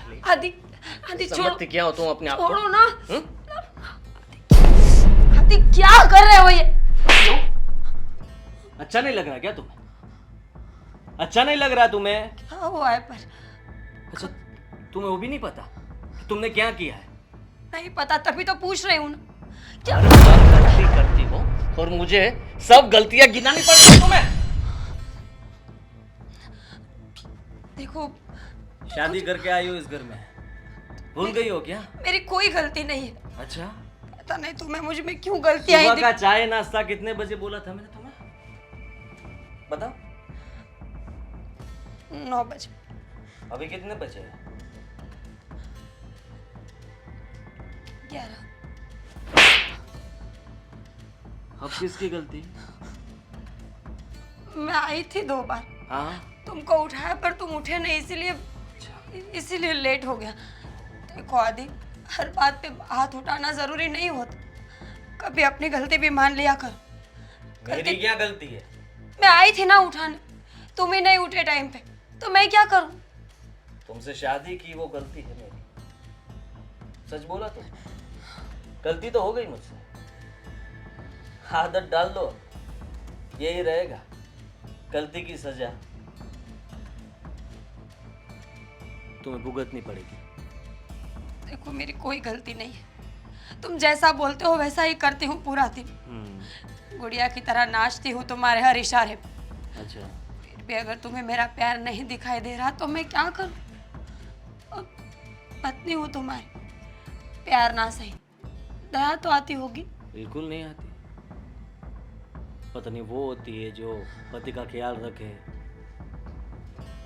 ली। आदि, आदि छोड़ो। समझती क्या हो तुम अपने आप को? छोड़ो ना। आदि क्या कर रहे हो ये? क्यों? अच्छा नहीं लग रहा क्या तुम्हें? अच्छा नहीं लग रहा तुम्हें? क्या हुआ है पर? अच्छा, तुम्हें वो भी नहीं पता कि तुमने क्या किया है? नहीं पता, तभी तो पूछ रही हूँ ना। क्या? हर बार गलती करती हो और मुझे सब गलतियां गिनानी पड़ती है तुम्हें। देखो, शादी करके आई हो इस घर में, भूल गई हो क्या? मेरी कोई गलती नहीं है। अच्छा, पता नहीं तुम्हें मुझ में क्यों गलतियां सुबह आई का चाय नाश्ता कितने बजे बोला था मैंने तुम्हें? बताओ। 9 बजे। अभी कितने बजे हैं? 11। अब किसकी गलती? मैं आई थी 2 बार, हाँ, तुमको उठाया पर तुम उठे नहीं, इसीलिए लेट हो गया। देखो आदि, हर बात पे हाथ उठाना जरूरी नहीं होता, कभी अपनी गलती भी मान लिया कर। मेरी क्या गलती है? मैं आई थी ना उठाने, तुम ही नहीं उठे टाइम पे, तो मैं क्या करूं? तुमसे शादी की वो गलती है मेरी। सच बोला तुम? गलती तो हो गई मुझसे, आदत डाल दो, यही रहेगा गलती की सजा तुम्हें भुगतनी पड़ेगी। देखो मेरी कोई गलती नहीं है, तुम जैसा बोलते हो वैसा ही करती हूँ पूरा दिन। गुड़िया की तरह नाचती हूँ तुम्हारे हर इशारे पे। अच्छा, फिर भी अगर तुम्हें मेरा प्यार नहीं दिखाई दे रहा तो मैं क्या करूँ? अब पत्नी हूँ तुम्हारी, प्यार ना सही, दया तो आती होगी। बिल्कुल नहीं आती। पत्नी वो होती है जो पति का ख्याल रखे,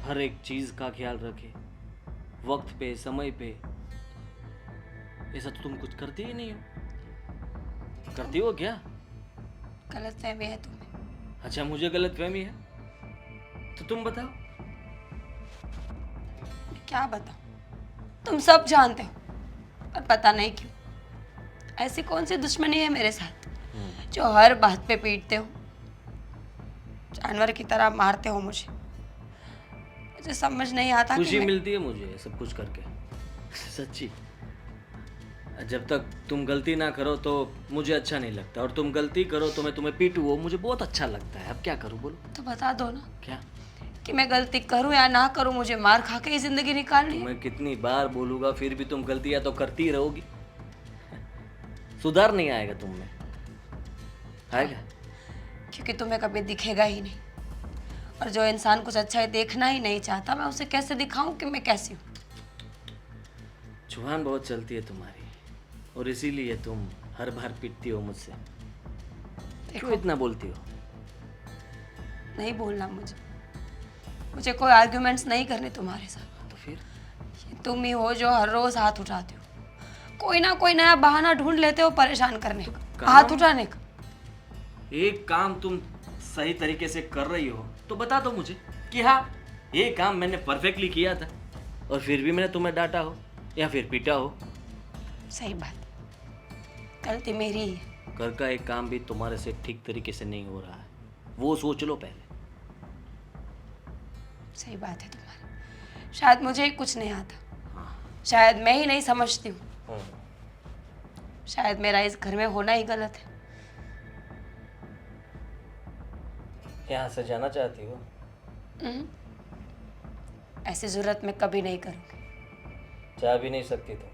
हर एक चीज का ख्याल रखे, वक्त पे समय पे। ऐसा तो तुम कुछ करती ही नहीं हो। करती हो क्या? गलतफहमी है तुम्हें। अच्छा, मुझे गलतफहमी है तो तुम बताओ। क्या बताऊं? तुम सब जानते हो, पर पता नहीं क्यों ऐसी कौन सी दुश्मनी है मेरे साथ जो हर बात पे पीटते हो, जानवर की तरह मारते हो मुझे समझ नहीं आता कि खुशी मैं... मिलती है मुझे सब कुछ करके, सच्ची। जब तक तुम गलती ना करो तो मुझे अच्छा नहीं लगता, और तुम गलती करो तो मैं तुम्हें पीटूं, वो मुझे बहुत अच्छा लगता है। अब क्या करूं बोलो? तो बता दो ना क्या? कि मैं गलती करूं या ना करूं, मुझे मार खा के ही जिंदगी निकालनी है। मैं कितनी बार बोलूंगा, फिर भी तुम गलतियां तो करती ही रहोगी। सुधार नहीं आएगा तुम में, आएगा? क्योंकि तुम्हें कभी दिखेगा ही नहीं, और जो इंसान कुछ अच्छा देखना ही नहीं चाहता, मैं उसे कैसे दिखाऊं कि मैं कैसी हूँ? जुबान बहुत चलती है तुम्हारी, और इसीलिए तुम हर बार पिटती हो मुझसे। क्यों इतना बोलती हो? नहीं बोलना मुझे कोई आर्ग्यूमेंट्स नहीं करने तुम्हारे साथ। तो फिर? तुम ही हो जो हर रोज हाथ उठाते हो, कोई ना कोई नया बहाना ढूंढ लेते हो परेशान करने का, हाथ उठाने का। एक काम तुम सही तरीके से कर रही हो तो बता दो मुझे कि हाँ, ये काम मैंने परफेक्टली किया था, और फिर भी मैंने तुम्हें डांटा हो या फिर पीटा हो। सही बात, गलती मेरी ही है। घर का एक काम भी तुम्हारे से ठीक तरीके से नहीं हो रहा है, वो सोच लो पहले। सही बात है तुम्हारी, शायद मुझे ही कुछ नहीं आता, शायद मैं ही नहीं समझती हूँ, शायद मेरा इस घर में होना ही गलत है। यहाँ से जाना चाहती हो? ऐसी जरूरत मैं कभी नहीं करूँगी। जा भी नहीं सकती तो?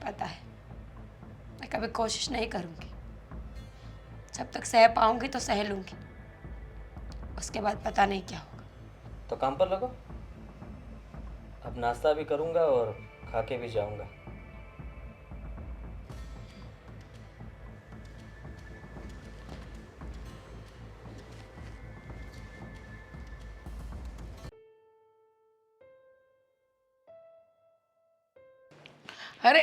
पता है, मैं कभी कोशिश नहीं करूँगी। जब तक सह पाऊंगी तो सह लूँगी, उसके बाद पता नहीं क्या होगा। तो काम पर लगो, अब नाश्ता भी करूँगा और खा के भी जाऊँगा। अरे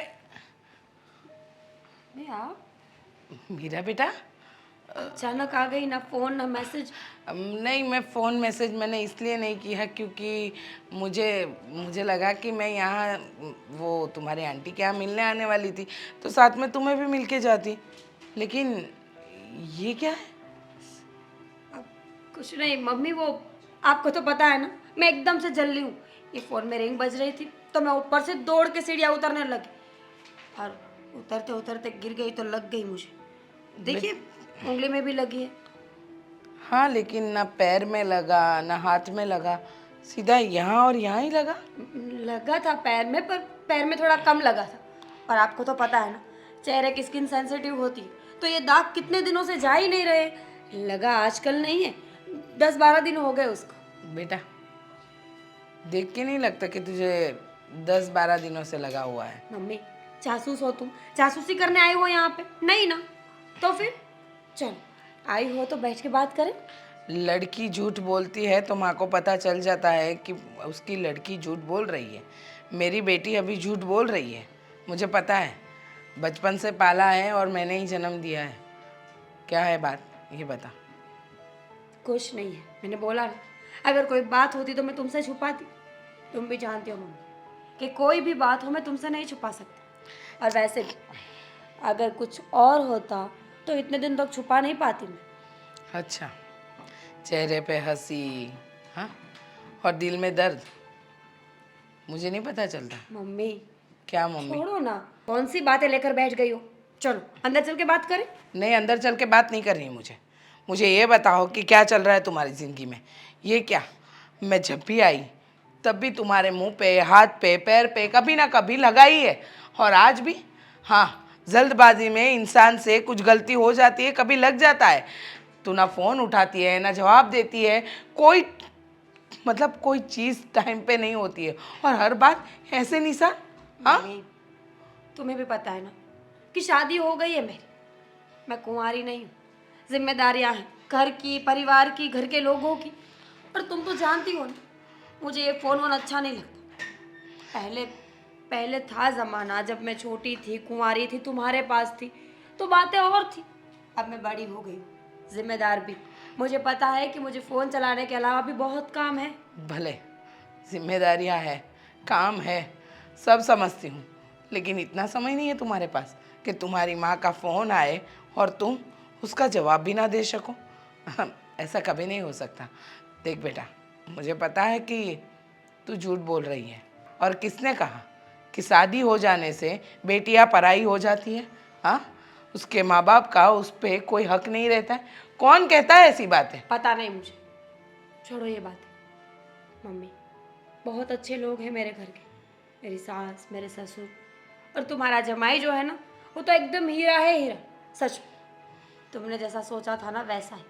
मीरा मीरा बेटा, अचानक आ गई, ना फोन ना मैसेज। नहीं, मैं फ़ोन मैसेज मैंने इसलिए नहीं किया क्योंकि मुझे लगा कि मैं यहाँ वो तुम्हारे आंटी के यहाँ मिलने आने वाली थी, तो साथ में तुम्हें भी मिल के जाती। लेकिन ये क्या है? अब कुछ नहीं मम्मी, वो आपको तो पता है ना, मैं एकदम से जल्दी हूँ, ये फ़ोन में रिंग बज रही थी तो मैं ऊपर से दौड़ के सीढ़ियाँ उतरने लगी और उतरते उतरते गिर गई तो लग गई मुझे। देखिए उंगली में भी लगी है। हाँ, लेकिन ना पैर में लगा ना हाथ में लगा, सीधा यहाँ और यहाँ ही लगा। लगा था पैर में, पर पैर में थोड़ा कम लगा था। और आपको तो पता है ना, चेहरे की स्किन सेंसिटिव होती है, तो ये दाग कितने दिनों से जा ही नहीं रहे। लगा आजकल नहीं है, 10-12 दिन हो गए उसको। बेटा, देख के नहीं लगता कि तुझे 10-12 दिनों से लगा हुआ है। मम्मी जासूस हो तुम, जासूसी करने आई हो यहाँ पे? नहीं ना, तो फिर चल आई हो तो बैठ के बात करें। लड़की झूठ बोलती है तो माँ को पता चल जाता है कि उसकी लड़की झूठ बोल रही है। मेरी बेटी अभी झूठ बोल रही है, मुझे पता है। बचपन से पाला है और मैंने ही जन्म दिया है। क्या है बात, ये बता। कुछ नहीं है, मैंने बोला ना, अगर कोई बात होती तो मैं तुमसे छुपाती। तुम भी जानती हो मम्मी कि कोई भी बात हो मैं तुमसे नहीं छुपा सकती। और वैसे भी अगर कुछ और होता तो इतने दिन तक छुपा नहीं पाती मैं। अच्छा, चेहरे पे हंसी, हाँ, और दिल में दर्द, मुझे नहीं पता चलता। मम्मी क्या मम्मी? छोड़ो ना, कौन सी बातें लेकर बैठ गई हो। चलो अंदर चल के बात करें। नहीं, अंदर चल के बात नहीं करनी है मुझे ये बताओ कि क्या चल रहा है तुम्हारी ज़िंदगी में। ये क्या, मैं जब भी आई तब भी तुम्हारे मुंह पे, हाथ पे, पैर पे कभी ना कभी लगा ही है, और आज भी। हाँ, जल्दबाजी में इंसान से कुछ गलती हो जाती है, कभी लग जाता है। तू ना फ़ोन उठाती है ना जवाब देती है, कोई मतलब कोई चीज़ टाइम पे नहीं होती है, और हर बात ऐसे निशा। हाँ, मम्मी, तुम्हें भी पता है ना कि शादी हो गई है मेरी, मैं कुंवारी नहीं हूँ। जिम्मेदारियाँ हैं घर की, परिवार की, घर के लोगों की। पर तुम तो जानती हो ना, मुझे ये फ़ोन वोन अच्छा नहीं लगता। पहले था ज़माना जब मैं छोटी थी, कुंवारी थी, तुम्हारे पास थी, तो बातें और थी। अब मैं बड़ी हो गई, जिम्मेदार भी। मुझे पता है कि मुझे फ़ोन चलाने के अलावा भी बहुत काम है। भले जिम्मेदारियाँ है, काम है, सब समझती हूँ, लेकिन इतना समय नहीं है तुम्हारे पास कि तुम्हारी माँ का फ़ोन आए और तुम उसका जवाब भी ना दे सको। ऐसा कभी नहीं हो सकता। देख बेटा, मुझे पता है कि तू झूठ बोल रही है, और किसने कहा कि शादी हो जाने से बेटियां पराई हो जाती है? हाँ, उसके माँ बाप का उस पर कोई हक नहीं रहता है? कौन कहता है ऐसी बातें? पता नहीं मुझे, छोड़ो ये बातें। मम्मी, बहुत अच्छे लोग हैं मेरे घर के, मेरी सास, मेरे ससुर, और तुम्हारा जमाई जो है ना, वो तो एकदम हीरा है, हीरा। सच में तुमने जैसा सोचा था ना वैसा है,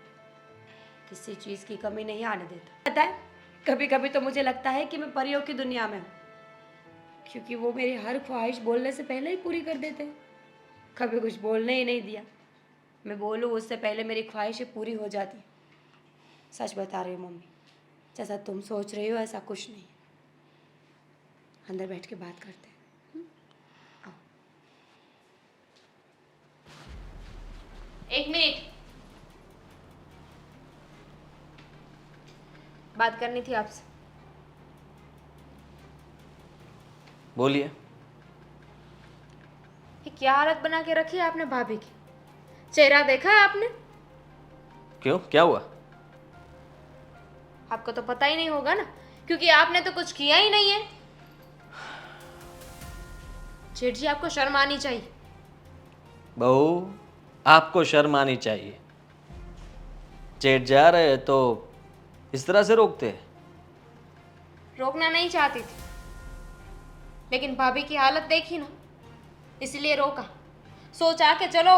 किसी चीज़ की कमी नहीं आने देता। पता है, कभी कभी तो मुझे लगता है कि मैं परियों की दुनिया में हूँ, क्योंकि वो मेरी हर ख्वाहिश बोलने से पहले ही पूरी कर देते हैं। कभी कुछ बोलने ही नहीं दिया, मैं बोलूँ उससे पहले मेरी ख्वाहिशें पूरी हो जाती। सच बता रही हूँ मम्मी, जैसा तुम सोच रही हो ऐसा कुछ नहीं है। अंदर बैठ के बात करते हैं। आओ। 1 मिनट, बात करनी थी आपसे। बोलिए। ये क्या हालत बना के रखी है आपने भाभी की? चेहरा देखा है आपने? क्यों, क्या हुआ? आपको तो पता ही नहीं होगा ना, क्योंकि आपने तो कुछ किया ही नहीं है। जेठ जी, आपको शर्म आनी चाहिए। बहू, आपको शर्म आनी चाहिए। जेठ जा रहे हैं तो इस तरह से रोकते हैं? रोकना नहीं चाहती थी, लेकिन भाभी की हालत देखी ना, इसलिए रोका। सोचा कि चलो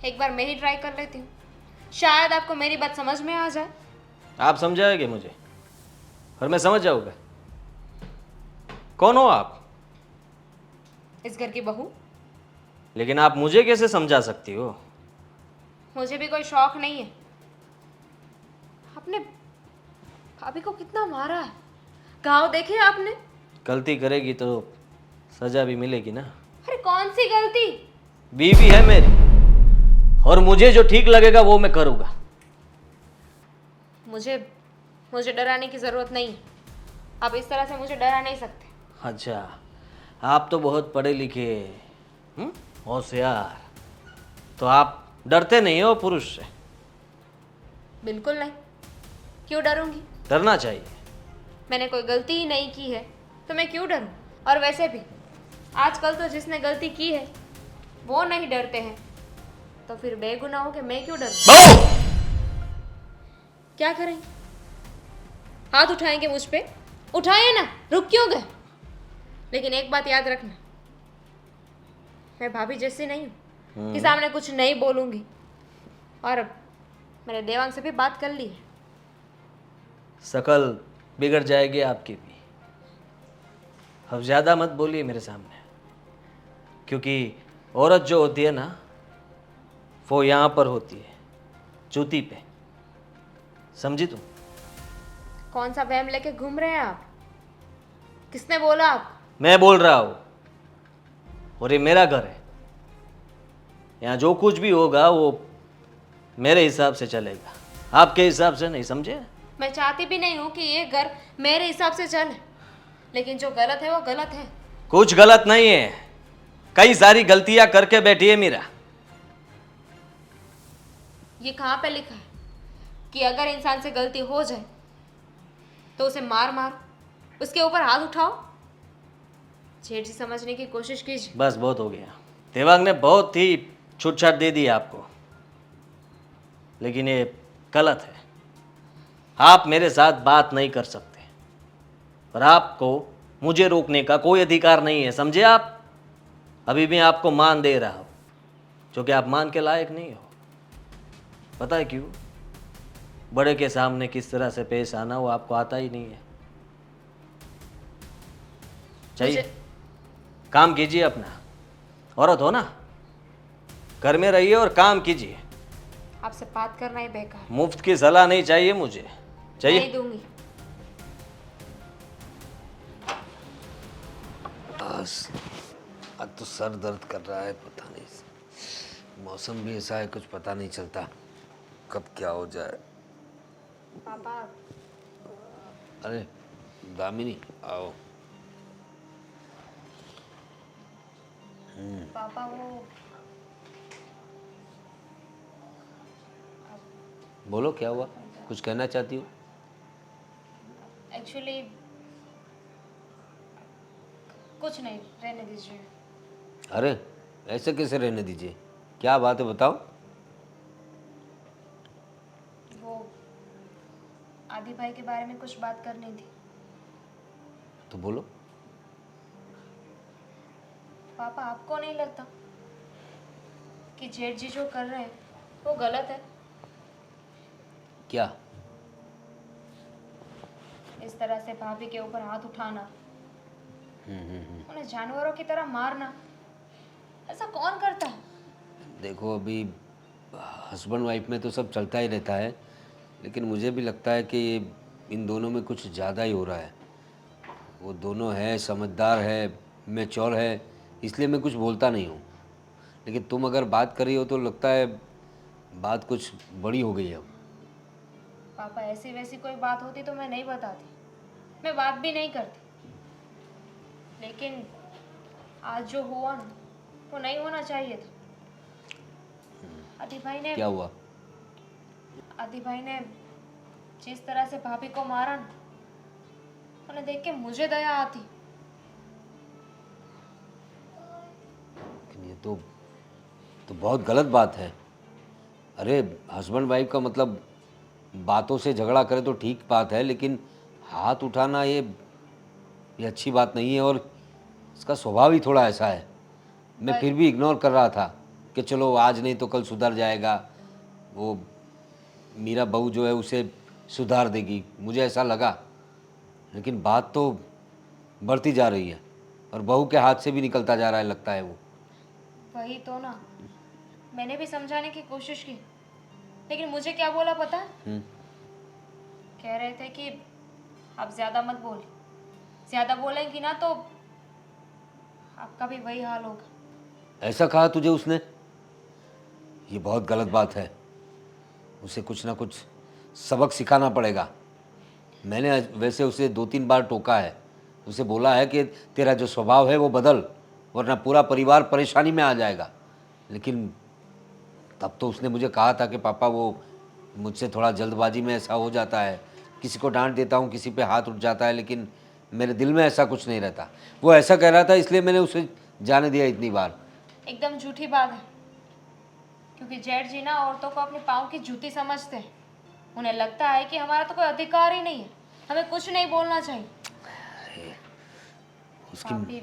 एक बार मैं ही ट्राई कर लेती हूँ, शायद आपको मेरी बात समझ में आ जाए। आप समझाएंगे मुझे और मैं समझ जाऊंगा। कौन हो आप? इस घर की बहू। लेकिन आप मुझे कैसे समझा सकती हो? मुझे भी कोई शौक नहीं है। आपने भाभी को कितना मारा है, घाव देखे आपने? गलती करेगी तो सजा भी मिलेगी ना। अरे कौन सी गलती? बीवी है मेरी, और मुझे जो ठीक लगेगा वो मैं करूँगा। मुझे डराने की जरूरत नहीं है। आप इस तरह से मुझे डरा नहीं सकते। अच्छा, आप तो बहुत पढ़े लिखे, होशियार, तो आप डरते नहीं हो पुरुष से? बिल्कुल नहीं, क्यों डरूंगी? डरना चाहिए। मैंने कोई गलती ही नहीं की है तो मैं क्यों डरूं? और वैसे भी आजकल तो जिसने गलती की है वो नहीं डरते हैं, तो फिर बेगुनाह के मैं क्यों डरूं? बहू! क्या करेंगे? हाथ उठाएंगे मुझ पे? उठाए ना, रुक क्यों गए? लेकिन एक बात याद रखना, मैं भाभी जैसी नहीं हूँ कि सामने कुछ नहीं बोलूंगी। और मैंने देवांग से भी बात कर ली है। शकल बिगड़ जाएगी आपकी भी। अब ज़्यादा मत बोलिए मेरे सामने, क्योंकि औरत जो होती है ना, वो यहाँ पर होती है, जूती पे। समझी तुम? कौन सा वहम लेके घूम रहे हैं आप? किसने बोला आप? मैं बोल रहा हूँ, और ये मेरा घर है। यहाँ जो कुछ भी होगा वो मेरे हिसाब से चलेगा, आपके हिसाब से नहीं। समझे? मैं चाहती भी नहीं हूँ कि ये घर मेरे हिसाब से चले, लेकिन जो गलत है वो गलत है। कुछ गलत नहीं है, कई सारी गलतियां करके बैठी है मीरा। ये कहाँ पे लिखा है कि अगर इंसान से गलती हो जाए तो उसे मार मारो, उसके ऊपर हाथ उठाओ? जेठ जी समझने की कोशिश कीजिए। बस बहुत हो गया। देवांग ने बहुत ही छूटछाट दे दी आपको, लेकिन ये गलत है। आप मेरे साथ बात नहीं कर सकते, और आपको मुझे रोकने का कोई अधिकार नहीं है। समझे आप? अभी भी आपको मान दे रहा हूं, जो कि आप मान के लायक नहीं हो। पता है क्यों? बड़े के सामने किस तरह से पेश आना वो आपको आता ही नहीं है। चाहिए काम कीजिए अपना। औरत हो ना, घर में रहिए और काम कीजिए। आपसे बात करना ही बेकार। मुफ्त की सलाह नहीं चाहिए मुझे। चाहिए? नहीं दूंगी। बस आज तो सर दर्द कर रहा है, पता नहीं। मौसम भी ऐसा है, कुछ पता नहीं चलता कब क्या हो जाए। पापा, अरे दामिनी आओ। पापा वो बोलो क्या हुआ, कुछ कहना चाहती हो? एक्चुअली कुछ नहीं, रहने दीजिए। अरे ऐसे कैसे रहने दीजिए, क्या बात है बताओ। वो आदि भाई के बारे में कुछ बात करनी थी। तो बोलो। पापा, आपको नहीं लगता कि जेठ जी जो कर रहे हैं वो गलत है? क्या? इस तरह से भाभी के ऊपर हाथ उठाना, उन्हें जानवरों की तरह मारना, ऐसा कौन करता है? देखो अभी हस्बैंड वाइफ में तो सब चलता ही रहता है, लेकिन मुझे भी लगता है कि ये इन दोनों में कुछ ज़्यादा ही हो रहा है। वो दोनों है, समझदार है, मैच्योर है, इसलिए मैं कुछ बोलता नहीं हूँ। लेकिन तुम अगर बात कर रही हो तो लगता है बात कुछ बड़ी हो गई है अब। पापा, ऐसी वैसी कोई बात होती तो मैं नहीं बताती, मैं बात भी नहीं करती। लेकिन आज जो हुआ ना, वो नहीं होना चाहिए था। आदि भाई ने क्या हुआ? आदि भाई ने जिस तरह से भाभी को मारा ना, उन्हें देख के मुझे दया आती। लेकिन ये तो बहुत गलत बात है। अरे हस्बैंड वाइफ का मतलब बातों से झगड़ा करे तो ठीक बात है, लेकिन हाथ उठाना ये अच्छी बात नहीं है, और इसका स्वभाव ही थोड़ा ऐसा है। मैं फिर भी इग्नोर कर रहा था कि चलो आज नहीं तो कल सुधर जाएगा, वो मीरा बहू जो है उसे सुधार देगी, मुझे ऐसा लगा। लेकिन बात तो बढ़ती जा रही है और बहू के हाथ से भी निकलता जा रहा है, लगता है वो। वही तो ना, मैंने भी समझाने की कोशिश की, लेकिन मुझे क्या बोला पता है? कह रहे थे कि आप ज्यादा मत बोलिए, ज्यादा बोलेंगी ना तो आपका भी वही हाल होगा। ऐसा कहा तुझे उसने? ये बहुत गलत बात है। उसे कुछ ना कुछ सबक सिखाना पड़ेगा। मैंने वैसे उसे 2-3 बार टोका है, उसे बोला है कि तेरा जो स्वभाव है वो बदल, वरना पूरा परिवार परेशानी में आ जाएगा। लेकिन तब तो उसने मुझे कहा था कि पापा वो मुझसे थोड़ा जल्दबाजी में ऐसा हो जाता है, किसी को डांट देता हूँ, किसी पे हाथ उठ जाता है, लेकिन मेरे दिल में ऐसा कुछ नहीं रहता। वो ऐसा कह रहा था इसलिए मैंने उसे जाने दिया इतनी बार। एकदम झूठी बात है, क्योंकि जेठ जी ना औरतों को अपने पाँव की जूती समझते हैं। उन्हें लगता है कि हमारा तो कोई अधिकार ही नहीं है, हमें कुछ नहीं बोलना चाहिए। उसकी भाभी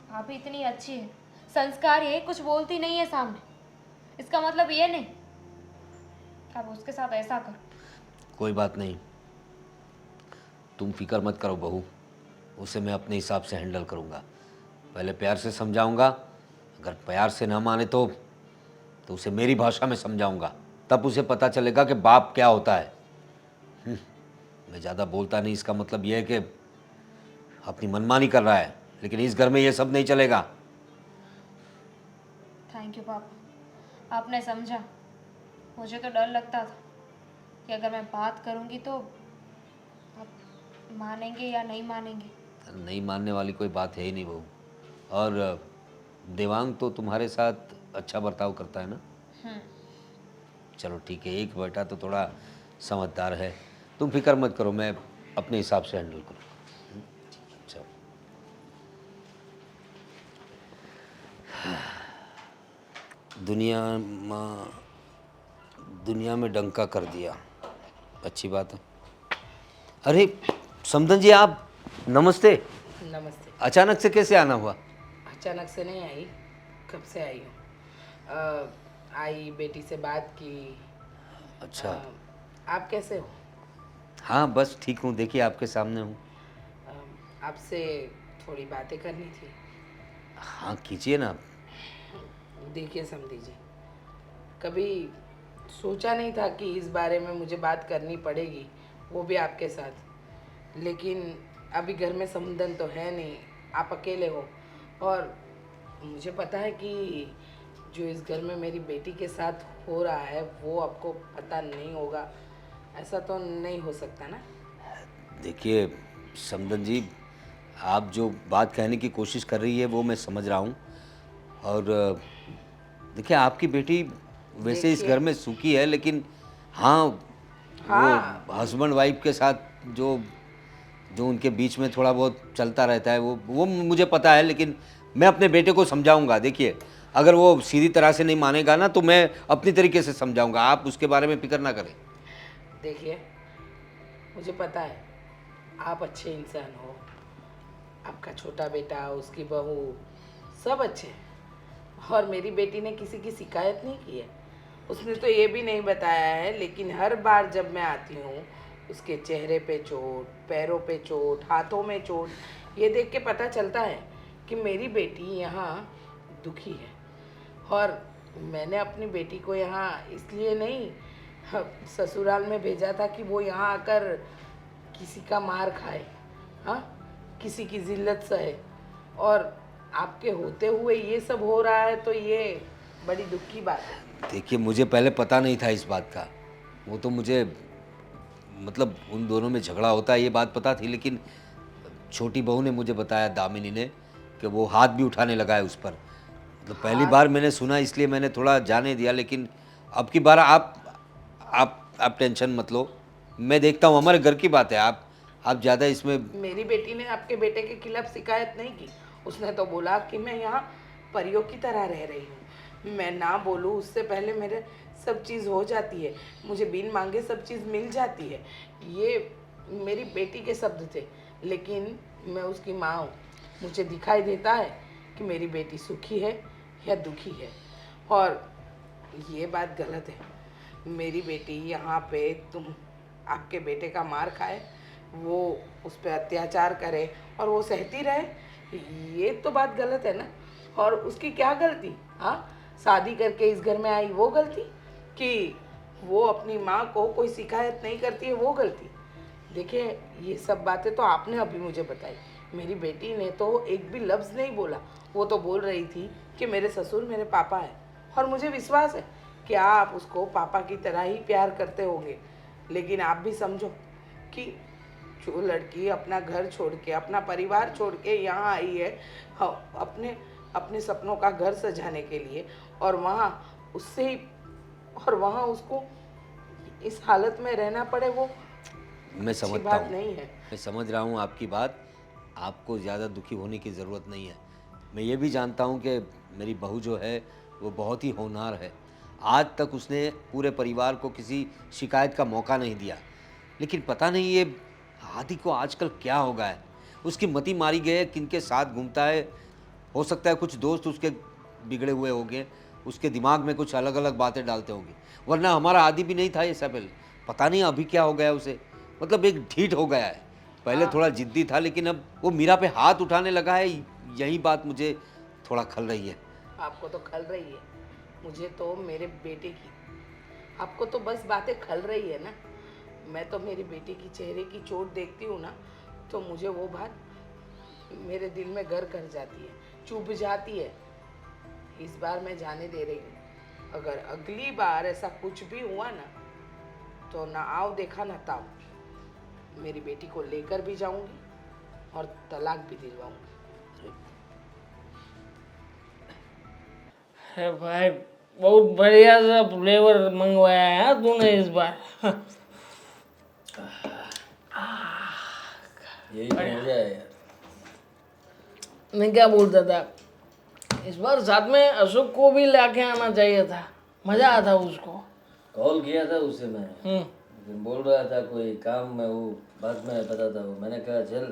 भाभी इतनी अच्छी है, संस्कार है, कुछ बोलती नहीं है सामने। इसका मतलब ये नहीं कि आप उसके साथ ऐसा करो। कोई बात नहीं, तुम फिक्र मत करो बहू, उसे मैं अपने हिसाब से हैंडल करूँगा। पहले प्यार से समझाऊंगा, अगर प्यार से ना माने तो उसे मेरी भाषा में समझाऊंगा, तब उसे पता चलेगा कि बाप क्या होता है। मैं ज़्यादा बोलता नहीं, इसका मतलब यह है कि अपनी मनमानी कर रहा है, लेकिन इस घर में ये सब नहीं चलेगा। थैंक यू पापा, आपने समझा। मुझे तो डर लगता था कि अगर मैं बात करूंगी तो आप मानेंगे या नहीं मानेंगे। नहीं मानने वाली कोई बात है ही नहीं बहू। और देवांग तो तुम्हारे साथ अच्छा बर्ताव करता है ना? चलो ठीक है, एक बेटा तो थोड़ा समझदार है। तुम फिक्र मत करो, मैं अपने हिसाब से हैंडल करूँगा। अच्छा, दुनिया में डंका कर दिया, अच्छी बात है। अरे समधन जी, आप नमस्ते। नमस्ते। अचानक से कैसे आना हुआ? अचानक से नहीं आई, कब से आई हूँ। आई, बेटी से बात की। अच्छा। आप कैसे हो? हाँ बस ठीक हूँ, देखिए आपके सामने हूँ। आपसे थोड़ी बातें करनी थी। हाँ कीजिए ना। देखिए समधी जी, कभी सोचा नहीं था कि इस बारे में मुझे बात करनी पड़ेगी, वो भी आपके साथ। लेकिन अभी घर में समधन तो है नहीं, आप अकेले हो, और मुझे पता है कि जो इस घर में मेरी बेटी के साथ हो रहा है वो आपको पता नहीं होगा। ऐसा तो नहीं हो सकता ना? देखिए समधन जी, आप जो बात कहने की कोशिश कर रही है वो मैं समझ रहा हूँ। और देखिए आपकी बेटी वैसे इस घर में सुखी है, लेकिन हाँ, वो हस्बैंड वाइफ के साथ जो जो उनके बीच में थोड़ा बहुत चलता रहता है वो मुझे पता है, लेकिन मैं अपने बेटे को समझाऊंगा। देखिए अगर वो सीधी तरह से नहीं मानेगा ना तो मैं अपनी तरीके से समझाऊंगा, आप उसके बारे में फिक्र ना करें। देखिए, मुझे पता है आप अच्छे इंसान हो, आपका छोटा बेटा, उसकी बहू, सब अच्छे हैं, और मेरी बेटी ने किसी की शिकायत नहीं की है। उसने तो ये भी नहीं बताया है, लेकिन हर बार जब मैं आती हूँ उसके चेहरे पे चोट, पैरों पे चोट, हाथों में चोट, ये देख के पता चलता है कि मेरी बेटी यहाँ दुखी है। और मैंने अपनी बेटी को यहाँ इसलिए नहीं ससुराल में भेजा था कि वो यहाँ आकर किसी का मार खाए, हाँ, किसी की जिल्लत सहे, और आपके होते हुए ये सब हो रहा है तो ये बड़ी दुख की बात है। देखिए मुझे पहले पता नहीं था इस बात का, वो तो मुझे मतलब उन दोनों में झगड़ा होता है ये बात पता थी, लेकिन छोटी बहू ने मुझे बताया, दामिनी ने, कि वो हाथ भी उठाने लगा है उस पर। मतलब पहली बार मैंने सुना इसलिए मैंने थोड़ा जाने दिया, लेकिन अब की बार आप टेंशन मत लो, मैं देखता हूँ, हमारे घर की बात है, आप ज़्यादा इसमें। मेरी बेटी ने आपके बेटे के खिलाफ शिकायत नहीं की। उसने तो बोला कि मैं यहाँ परियों की तरह रह रही हूँ, मैं ना बोलूँ उससे पहले मेरे सब चीज़ हो जाती है, मुझे बिन मांगे सब चीज़ मिल जाती है। ये मेरी बेटी के शब्द थे, लेकिन मैं उसकी माँ हूँ, मुझे दिखाई देता है कि मेरी बेटी सुखी है या दुखी है। और ये बात गलत है, मेरी बेटी यहाँ पे तुम आपके बेटे का मार खाए, वो उस पर अत्याचार करे और वो सहती रहे, ये तो बात गलत है ना। और उसकी क्या गलती? हाँ, शादी करके इस घर में आई वो गलती, कि वो अपनी माँ को कोई शिकायत नहीं करती है वो गलती? देखिए ये सब बातें तो आपने अभी मुझे बताई, मेरी बेटी ने तो एक भी लफ्ज़ नहीं बोला। वो तो बोल रही थी कि मेरे ससुर मेरे पापा है, और मुझे विश्वास है कि आप उसको पापा की तरह ही प्यार करते होंगे। लेकिन आप भी समझो कि जो लड़की अपना घर छोड़ के, अपना परिवार छोड़ के यहाँ आई है अपने अपने सपनों का घर सजाने के लिए, और वहाँ उसको इस हालत में रहना पड़े, मैं समझता बात हूँ, नहीं है। मैं समझ रहा हूँ आपकी बात। आपको ज़्यादा दुखी होने की ज़रूरत नहीं है। मैं ये भी जानता हूँ कि मेरी बहू जो है वो बहुत ही होनहार है। आज तक उसने पूरे परिवार को किसी शिकायत का मौका नहीं दिया। लेकिन पता नहीं ये आदि को आजकल क्या हो गया है। उसकी मति मारी गई है, किनके साथ घूमता है। हो सकता है कुछ दोस्त उसके बिगड़े हुए होंगे, उसके दिमाग में कुछ अलग अलग बातें डालते होंगे, वरना हमारा आदि भी नहीं था ये सब। पता नहीं अभी क्या हो गया उसे, मतलब एक ढीठ हो गया है। पहले थोड़ा जिद्दी था लेकिन अब वो मीरा पे हाथ उठाने लगा है। यही बात मुझे थोड़ा खल रही है। आपको तो खल रही है, मुझे तो मेरे बेटे की। आपको तो बस बातें खल रही है ना। मैं तो मेरी बेटी की चेहरे की चोट देखती हूँ ना, तो मुझे वो बात मेरे दिल में घर कर जाती है, चुभ जाती है। इस बार मैं जाने दे रही हूँ। अगर अगली बार ऐसा कुछ भी हुआ ना, तो ना आओ देखा ना ताओ। मेरी बेटी को लेकर भी जाऊंगी और तलाक भी दिलवाऊंगी। अरे भाई बहुत बढ़िया सा फ्लेवर मंगवाया है हाँ तूने इस बार। यही तो मजा है यार। मैं क्या बोलता था, इस बार साथ में अशोक को भी लाके आना चाहिए था, मजा आता उसको। कॉल किया था उसे मैंने, हम्म। लेकिन बोल रहा था कोई काम में, वो बाद में बताता हूँ। मैंने कहा चल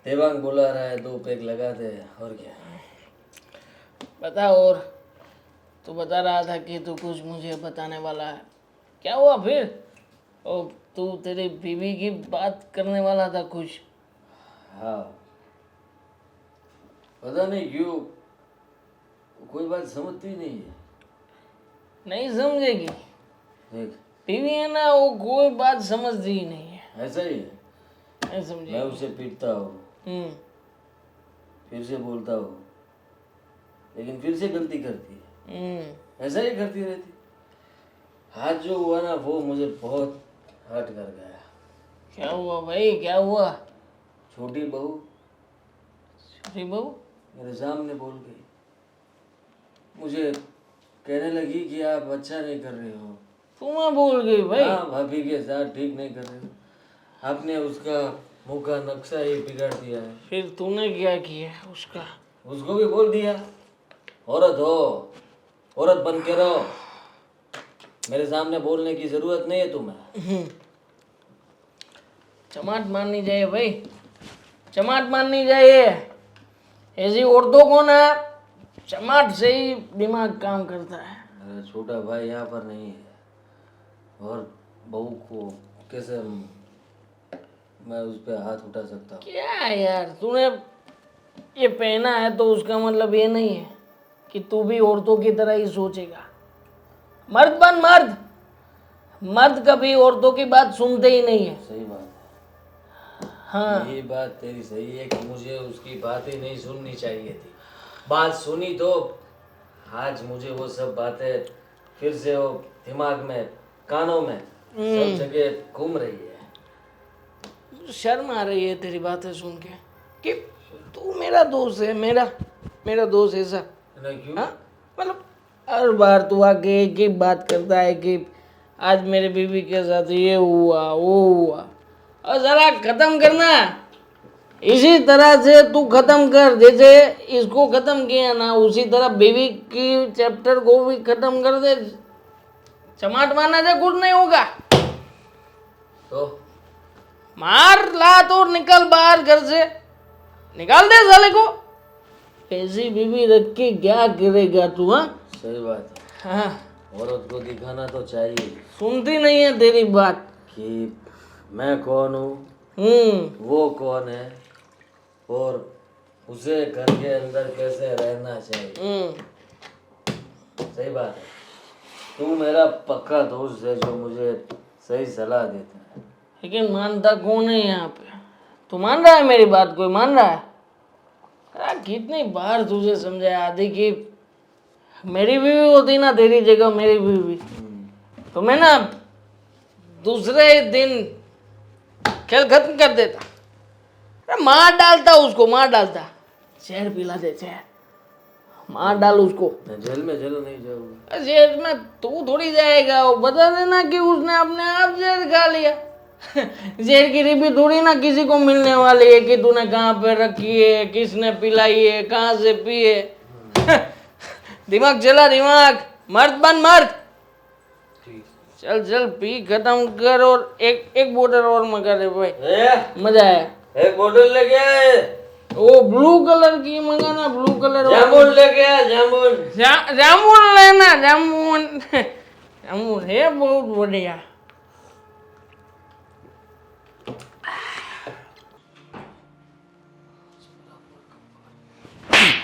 देवांग बुला रहा है, 2 पैक लगाते हैं और क्या। बता, और तू बता रहा था कि तू कुछ मुझे बताने वाला है, क्या हुआ फिर? ओ तू तेरी बीवी की बात करने वाला था कुछ। हाँ, पता नहीं क्यों कोई बात समझती नहीं है। नहीं समझेगी, देख बीवी है ना, वो कोई बात समझती ही नहीं है। ऐसा ही है। नहीं समझेगी। मैं उसे पीटता हूँ, हम्म। फिर से बोलता हूँ, लेकिन फिर से गलती करती है। ऐसा ही करती रहती। आज जो हुआ ना वो मुझे बहुत हर्ट कर गया। क्या हुआ भाई, क्या हुआ? छोटी बहू छोटी बहू? मेरे सामने बोल गई, मुझे कहने लगी कि आप अच्छा नहीं कर रहे हो। तुम्हें बोल गई भाई? हाँ, भाभी के साथ ठीक नहीं कर रहे हो, आपने उसका मुंह का नक्शा ही बिगाड़ दिया है। फिर तूने क्या किया उसका? उसको भी बोल दिया, औरत हो, औरत बन के रहो, मेरे सामने बोलने की जरूरत नहीं है तुम्हें। चमाट मारनी चाहिए भाई, चमाट मारनी चाहिए। ऐसी औरतों को ना चमाट से ही दिमाग काम करता है। मेरा छोटा भाई यहाँ पर नहीं है, और बहू को कैसे मैं उस पर हाथ उठा सकता हूँ? क्या यार, तूने ये पहना है तो उसका मतलब ये नहीं है कि तू भी औरतों की तरह ही सोचेगा। मर्द बन मर्द। मर्द कभी औरतों की बात सुनते ही नहीं है। सही बात है। हाँ, यही बात तेरी सही है कि मुझे उसकी बात ही नहीं सुननी चाहिए थी। बात सुनी तो आज मुझे वो सब बातें फिर से वो दिमाग में, कानों में, सब जगह घूम रही है। शर्म आ रही है तेरी बातें सुन के कि तू मेरा दोस्त है, मेरा दोस्त ऐसा। नहीं क्यों? हाँ, मतलब हर बार तू आके एक ही बात करता है कि आज मेरे बीवी के साथ ये हुआ वो हुआ। और जरा खत्म करना, इसी तरह से तू खत्म कर, जैसे इसको खत्म किया ना उसी तरह बीवी की चैप्टर को भी खत्म कर दे। चमाट मारने से कुछ नहीं होगा। तो मार लात और निकल बाहर घर से, निकाल दे साले को। ऐसी बीवी रख के क्या करेगा तू? हाँ सही बात है, हाँ, औरत को दिखाना तो चाहिए सुनती नहीं है तेरी बात। कि मैं कौन हूँ, वो कौन है, और उसे घर के अंदर कैसे रहना चाहिए। सही बात है। तू मेरा पक्का दोस्त है जो मुझे सही सलाह देता है। लेकिन मानता कौन है यहाँ पे? तू मान रहा है मेरी बात? कोई मान रहा है? अरे कितनी बार तुझे समझाया आदि कि मेरी बीवी होती ना तेरी जगह, मेरी बीवी तो मैं ना दूसरे ही दिन खेल खत्म कर देता। अरे मार डालता उसको, मार डालता। जहर पिला दे, जहर मार डाल उसको। मैं जेल में चलो नहीं जाऊंगा। जेल में तू थोड़ी जाएगा, वो बता देना कि उसने अपने आप जहर खा लिया। शेर की रिपी थोड़ी ना किसी को मिलने वाली है कि तूने कहाँ पे रखी है, किसने पिलाई है, कहाँ से पी है। दिमाग चला, दिमाग मर्द बन मर्द। चल चल पी खत्म कर, और एक बोतल और मंगा दे भाई, मजा आया। एक बोतल लेके आए। वो ब्लू कलर की मंगाना, ब्लू कलर जामुन लेके आ, जामुन। जामुन लेना, जामुन। जामुन है बहुत बढ़िया।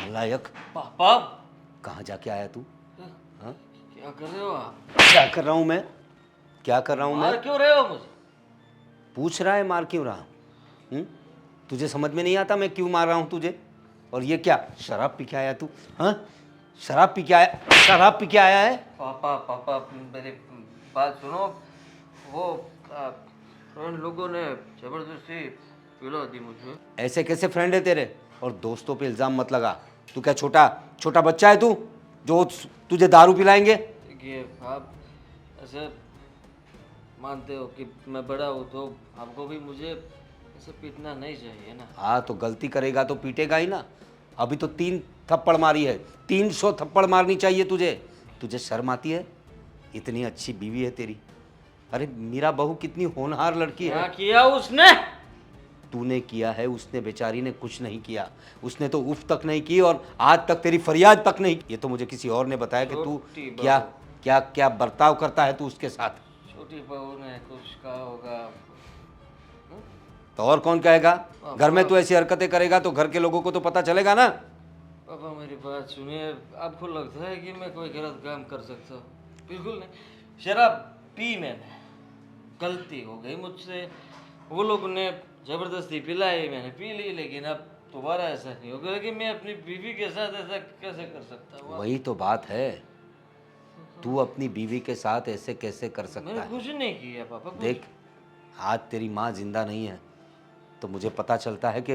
नालायक, पापा कहाँ जाके आया तू? हाँ? क्या कर रहे हो आप? क्या कर रहा हूँ मैं? क्या कर रहा हूँ मार मैं? क्यों रहे हो मुझे? पूछ रहा है मार क्यों रहा हूँ? तुझे समझ में नहीं आता मैं क्यों मार रहा हूँ तुझे? और ये क्या शराब पी के आया तू? हाँ, शराब पी के आया, शराब पी के आया है? पापा पापा मेरी बात सुनो। वो उन लोगों ने जबरदस्ती पिला दी मुझे। ऐसे कैसे फ्रेंड है तेरे? और दोस्तों पे इल्ज़ाम मत लगा। तू क्या छोटा छोटा बच्चा है तू जो तुझे दारू पिलाएंगे? देखिए आप ऐसे मानते हो कि मैं बड़ा हूँ तो आपको भी मुझे ऐसे पीटना नहीं चाहिए ना। हाँ, तो गलती करेगा तो पीटेगा ही ना। अभी तो 3 थप्पड़ मारी है, 300 थप्पड़ मारनी चाहिए तुझे। तुझे शर्म आती है? इतनी अच्छी बीवी है तेरी। अरे मीरा बहू कितनी होनहार लड़की क्या है। किया उसने? तूने किया है, उसने बेचारी ने कुछ नहीं किया। उसने तो उफ तक नहीं की और आज तक तेरी फरियाद तक नहीं। ये तो मुझे किसी और ने बताया कि तू छोटी बहू। क्या क्या क्या बर्ताव करता है तू उसके साथ। छोटी बहू ने कुछ कहा होगा। तो और कौन कहेगा? घर में तू ऐसी हरकतें करेगा तो घर के लोगों को तो पता चलेगा ना। पापा मेरी बात सुनिए। आपको लगता है कि मैं कोई गलत काम कर सकता हूँ? बिल्कुल नहीं। शराब पी मैंने, गलती हो गई मुझसे। वो लोग ने जबरदस्ती पिलाई, मैंने पी ली, लेकिन अब दोबारा ऐसा नहीं होगा कि मैं अपनी बीवी के साथ ऐसा कैसे कर सकता हूँ? वही तो बात है, तू अपनी बीवी के साथ ऐसे कैसे कर सकता मैंने है? कुछ नहीं किया पापा, कुछ। देख, आज तेरी माँ जिंदा नहीं है तो मुझे पता चलता है कि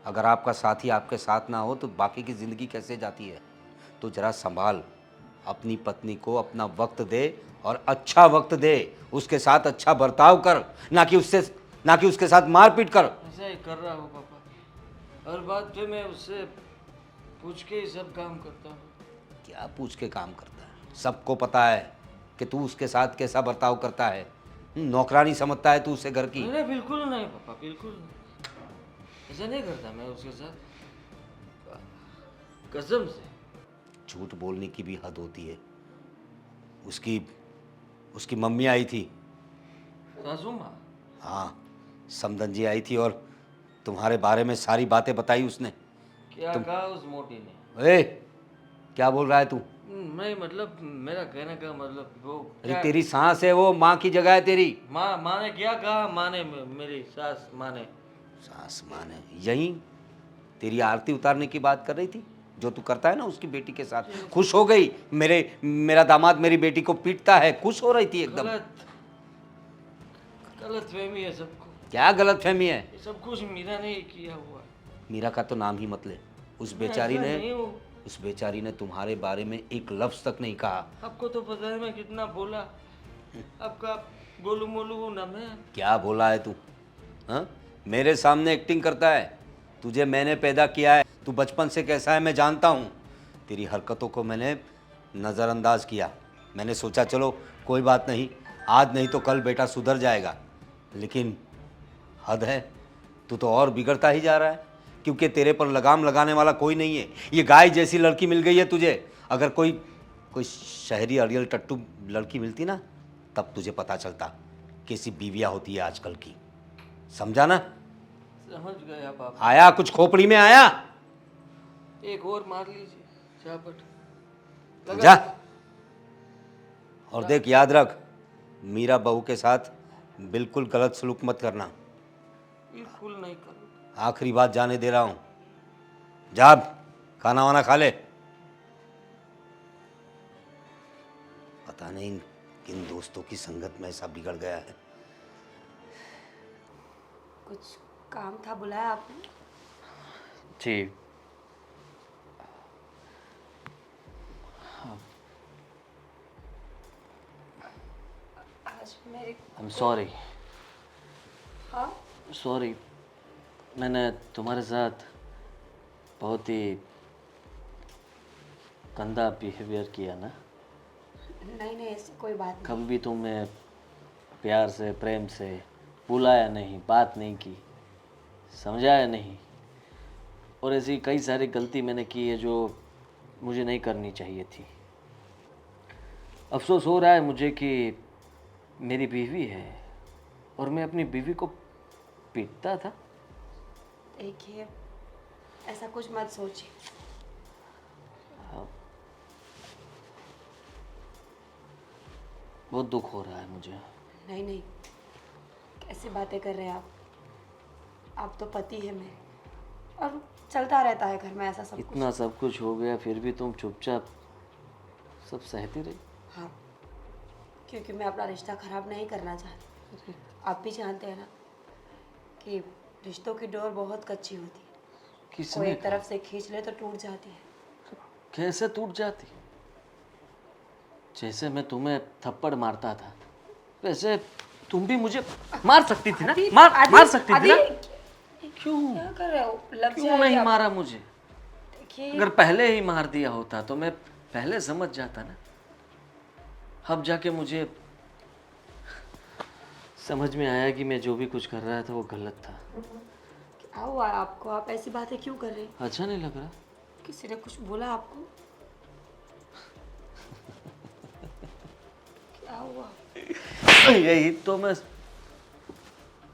अगर आपका साथी आपके साथ ना हो तो बाकी की ज़िंदगी कैसे जाती है। तो जरा संभाल, अपनी पत्नी को अपना वक्त दे और अच्छा वक्त दे, उसके साथ अच्छा बर्ताव कर, ना कि उसके साथ मारपीट कर। ऐसा ही कर रहा हूँ पापा। हर बात पे मैं उससे पूछ के ही सब काम करता हूँ। क्या पूछ के काम करता है? सबको पता है कि तू उसके साथ कैसा बर्ताव करता है। नौकरानी समझता है तू उसे घर की। अरे बिल्कुल नहीं पापा, बिल्कुल नहीं। ऐसा नहीं करता मैं उसके साथ, कसम से। झूठ बोलने की भी हद होती है। उसकी मम्मी आई थी। सासू माँ? हाँ, समधन जी आई थी और तुम्हारे बारे में सारी बातें बताई उसने। क्या कहा उस मोटी ने? ए, क्या बोल रहा है तू? नहीं मतलब मेरा कहने का मतलब वो अरे क्या। तेरी सांस है वो, माँ की जगह है तेरी। माँ ने क्या कहा? माँ ने, मेरी सास माँ ने। सास माँ ने यही तेरी आरती उतारने की बात कर रही थी, जो तू करता है ना उसकी बेटी के साथ। खुश हो गई, मेरा दामाद मेरी बेटी को पीटता है, खुश हो रही थी एकदम। गलत फहमी है सबको। क्या गलत फहमी है? ये सब कुछ मीरा ने ही किया हुआ है। मीरा का तो नाम ही मत ले। उस बेचारी ने तुम्हारे बारे में एक लफ्ज तक नहीं कहा। आपको तो पता है मैं कितना बोला। आपका गोलू मोलू हूँ ना मैं। क्या बोला है तू? हाँ, मेरे सामने एक्टिंग करता है। तुझे मैंने पैदा किया है, तू बचपन से कैसा है मैं जानता हूँ। तेरी हरकतों को मैंने नज़रअंदाज किया। मैंने सोचा चलो कोई बात नहीं, आज नहीं तो कल बेटा सुधर जाएगा, लेकिन हद है। तू तो और बिगड़ता ही जा रहा है, क्योंकि तेरे पर लगाम लगाने वाला कोई नहीं है। ये गाय जैसी लड़की मिल गई है तुझे। अगर कोई शहरी अड़ियल टट्टू लड़की मिलती ना, तब तुझे पता चलता कैसी बीवियाँ होती है आजकल की। समझा ना? समझ गया पापा। आया कुछ खोपड़ी में आया? एक और मार लीजिए चापट। समझा? और देख, याद रख, मीरा बहू के साथ बिल्कुल गलत सलूक मत करना। बिल्कुल नहीं करूँ। आखिरी बात जाने दे रहा हूँ। जा, खाना वाना खा ले। पता नहीं किन दोस्तों की संगत में ऐसा बिगड़ गया है। कुछ काम था, बुलाया आपने? जी। आज मेरे I'm sorry. सॉरी, मैंने तुम्हारे साथ बहुत ही गंदा बिहेवियर किया ना। नहीं नहीं, ऐसी कोई बात नहीं। कभी भी तुम्हें प्यार से प्रेम से बुलाया नहीं, बात नहीं की, समझाया नहीं, और ऐसी कई सारी गलती मैंने की है जो मुझे नहीं करनी चाहिए थी। अफसोस हो रहा है मुझे कि मेरी बीवी है और मैं अपनी बीवी को पीटता था। देखिए, ऐसा कुछ मत सोचिए। बहुत दुख हो रहा है मुझे। नहीं नहीं, कैसी बातें कर रहे हैं आप तो पति है मेरे, और चलता रहता है घर में ऐसा सब कुछ। इतना सब कुछ हो गया फिर भी तुम चुपचाप सब सहती रही। हाँ, क्योंकि मैं अपना रिश्ता खराब नहीं करना चाहती। आप भी जानते हैं ना कि रिश्तों की डोर बहुत कच्ची होती है, कोई किसने एक तरफ से खींच ले तो टूट जाती है। कैसे टूट जाती? जैसे मैं तुम्हें थप्पड़ मारता था वैसे तुम भी मुझे मार सकती थी ना। मार सकती थी ना। क्यों क्या कर रहे हो? लग क्यों जाएगी नहीं आप। मारा मुझे? देखिए, अगर पहले ही मार दिया होता तो मैं पहले समझ जाता ना। अब जाके मुझे समझ में आया कि मैं जो भी कुछ कर रहा था वो गलत था। क्या हुआ आपको? आप ऐसी बातें क्यों कर रहे हैं? अच्छा नहीं लग रहा? किसी ने कुछ बोला आपको? क्या हुआ? यही तो मैं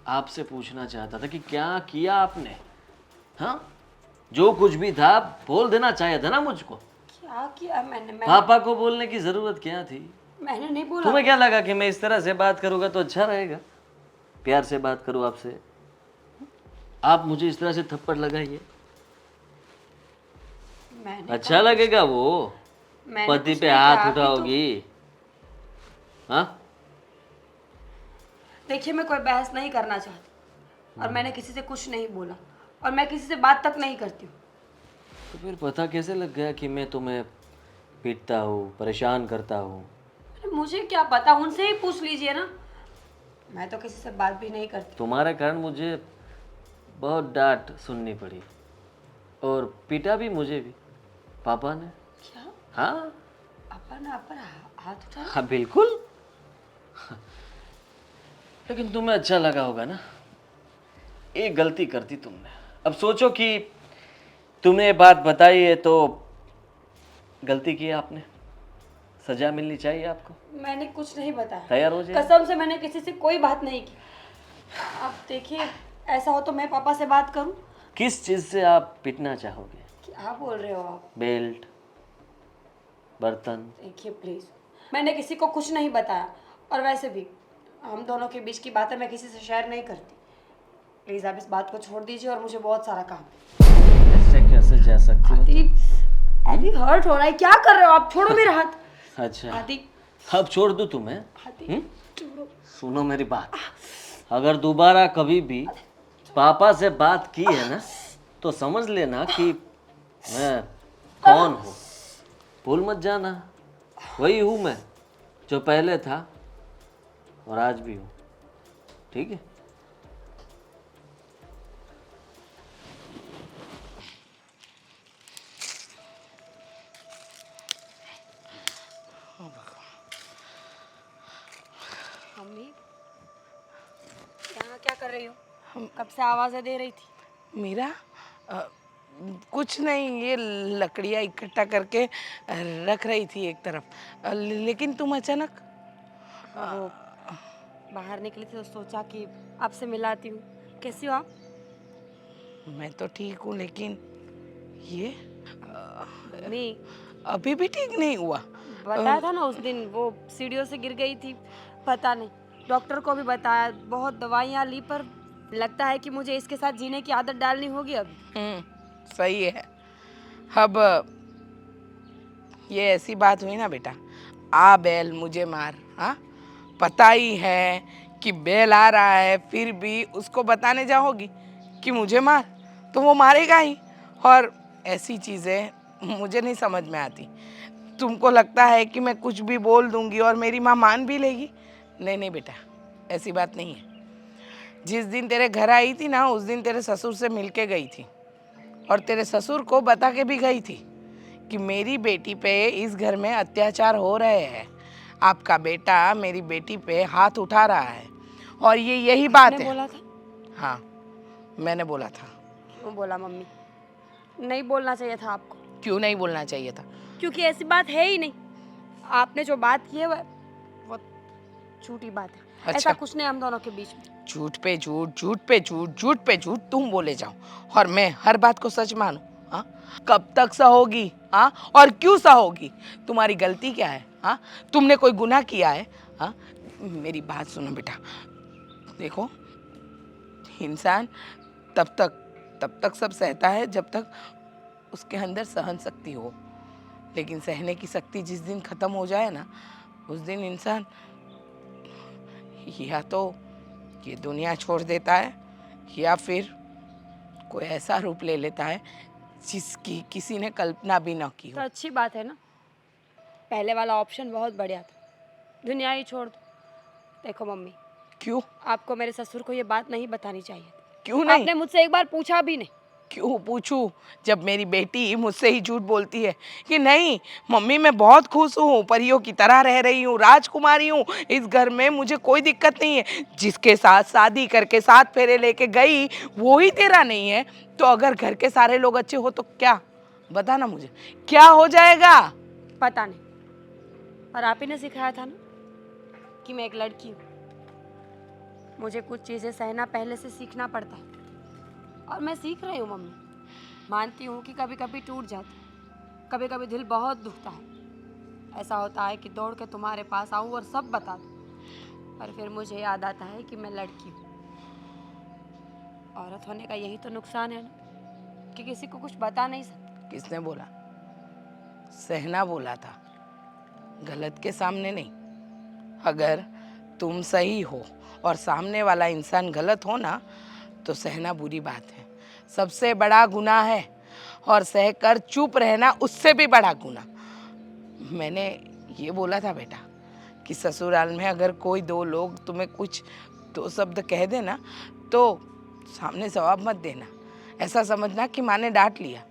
आपसे पूछना चाहता था कि क्या किया आपने? हाँ, जो कुछ भी था बोल देना चाहिए था ना मुझको। क्या किया मैंने? पापा को बोलने की जरूरत क्या थी? मैंने नहीं बोला। तुम्हें क्या लगा कि मैं इस तरह से बात करूंगा तो अच्छा रहेगा? प्यार से बात करूं आपसे, आप मुझे इस तरह से थप्पड़ लगाइए, मैंने अच्छा लगेगा? वो मैंने पति कुछ पे नहीं किया, हाथ आप ही तो- उठाओगी? हाँ, देखिए, मैं कोई बहस नहीं करना चाहती, और मैंने किसी से कुछ नहीं बोला, और मैं किसी से बात तक नहीं करती हूँ। तो फिर पता कैसे लग गया कि मैं तुम्हें पीटता हूँ, परेशान करता हूँ? अरे मुझे क्या पता, उनसे ही पूछ लीजिए ना। मैं तो किसी से बात भी नहीं करती। तुम्हारे कारण मुझे बहुत डांट सुननी पड़ी, और पीटा भी मुझे भी पापा ने। क्या? हाँ पापा ने आप पर हाथ उठाया? हाँ, बिल्कुल। लेकिन तुम्हें अच्छा लगा होगा ना, एक गलती कर दी तुमने। अब सोचो कि तुमने ये बात बताई है तो गलती की है आपने, सजा मिलनी चाहिए आपको। मैंने कुछ नहीं बताया, तैयार हो जाए। कसम से मैंने किसी से कोई बात नहीं की। आप देखिए, ऐसा हो तो मैं पापा से बात करूं। किस चीज़ से आप पिटना चाहोगे? क्या बोल रहे हो आप? बेल्ट, बर्तन? देखिए प्लीज, मैंने किसी को कुछ नहीं बताया, और वैसे भी हम दोनों के बीच की बातें मैं किसी से शेयर नहीं करती। प्लीज आप इस बात को छोड़ दीजिए, और मुझे बहुत सारा काम है। ऐसे कैसे जा सकती हो? आदि, आदि हर्ट हो रहा है, क्या कर रहे हो आप? छोड़ो मेरा हाथ। अच्छा, आदि, अब छोड़ दूं तुम्हें? आदि, छोड़ो। सुनो मेरी बात, अगर दोबारा कभी भी पापा से बात की है ना तो समझ लेना कि मैं कौन हूँ। भूल मत जाना, वही हूँ मैं जो पहले था और आज भी हूँ, ठीक है? मम्मी, यहाँ क्या कर रही हो? कब से आवाजें दे रही थी। मीरा, कुछ नहीं, ये लकड़ियाँ इकट्ठा करके रख रही थी एक तरफ। लेकिन तुम अचानक? वो बाहर निकली थी तो सोचा कि आपसे मिलाती हूँ। कैसी हो आप? मैं तो ठीक हूँ, लेकिन ये मम्मी, अभी भी ठीक नहीं हुआ। बताया था ना उस दिन, वो सीढ़ियों से गिर गई थी। पता नहीं, डॉक्टर को भी बताया, बहुत दवाइयाँ ली, पर लगता है कि मुझे इसके साथ जीने की आदत डालनी होगी अब। सही है। अब ये ऐसी बात हुई ना बेटा, आ बैल मुझे मार। हाँ, पता ही है कि बैल आ रहा है, फिर भी उसको बताने जाओगी कि मुझे मार, तो वो मारेगा ही। और ऐसी चीज़ें मुझे नहीं समझ में आती। तुमको लगता है कि मैं कुछ भी बोल दूंगी और मेरी माँ मान भी लेगी? नहीं नहीं बेटा, ऐसी बात नहीं है। जिस दिन तेरे घर आई थी ना उस दिन तेरे ससुर से मिल के गई थी और तेरे ससुर को बता के भी गई थी कि मेरी बेटी पे इस घर में अत्याचार हो रहे हैं, आपका बेटा मेरी बेटी पे हाथ उठा रहा है और ये यही बात आपने है। बोला था? हाँ मैंने बोला था। क्यों बोला मम्मी? नहीं बोलना चाहिए था आपको। क्यों नहीं बोलना चाहिए था? क्योंकि ऐसी बात है ही नहीं। आपने जो बात की है वो झूठी बात है। अच्छा। ऐसा कुछ नहीं हम दोनों के बीच में। झूठ पे झूठ, झूठ पे झूठ, झूठ पे झूठ तुम बोले जाओ और मैं हर बात को सच मानूं? हाँ, कब तक सहोगी? हाँ, और क्यों सहोगी? तुम्हारी गलती क्या है? हाँ, तुमने कोई गुनाह किया है? हाँ, मेरी बात सुनो बेटा, देखो इंसान तब तक सब सहता है जब तक उसके अंदर सहन शक्ति हो, लेकिन सहने की शक्ति जिस दिन खत्म हो जाए ना उस दिन इंसान या तो ये दुनिया छोड़ देता है या फिर कोई ऐसा रूप ले लेता है जिसकी किसी ने कल्पना भी न की तो हो। अच्छी बात है ना, पहले वाला ऑप्शन बहुत बढ़िया था, दुनिया ही छोड़ दो। देखो मम्मी, क्यों? आपको मेरे ससुर को ये बात नहीं बतानी चाहिए थी। क्यों नहीं? आपने मुझसे एक बार पूछा भी नहीं। क्यों पूछूं जब मेरी बेटी मुझसे ही झूठ बोलती है कि नहीं मम्मी मैं बहुत खुश हूँ, परियों की तरह रह रही हूँ, राजकुमारी हूँ, इस घर में मुझे कोई दिक्कत नहीं है। जिसके साथ शादी करके 7 फेरे लेके गई वो ही तेरा नहीं है, तो अगर घर के सारे लोग अच्छे हो तो क्या, बता ना मुझे क्या हो जाएगा? पता नहीं, पर आप ही ने सिखाया था ना कि मैं एक लड़की हूँ, मुझे कुछ चीज़ें सहना पहले से सीखना पड़ता है और मैं सीख रही हूँ मम्मी। मानती हूँ कि कभी कभी टूट जाता है, कभी कभी दिल बहुत दुखता है। ऐसा होता है कि दौड़ के तुम्हारे पास आऊँ और सब बता दूँ, पर फिर मुझे याद आता है कि मैं लड़की हूँ। औरत होने का यही तो नुकसान है ना कि किसी को कुछ बता नहीं सकती। किसने बोला? सहना बोला था, गलत के सामने नहीं। अगर तुम सही हो और सामने वाला इंसान गलत हो ना तो सहना बुरी बात है, सबसे बड़ा गुनाह है, और सहकर चुप रहना उससे भी बड़ा गुनाह। मैंने ये बोला था बेटा कि ससुराल में अगर कोई 2 लोग तुम्हें कुछ 2 शब्द कह देना तो सामने जवाब मत देना, ऐसा समझना कि माँ ने डांट लिया।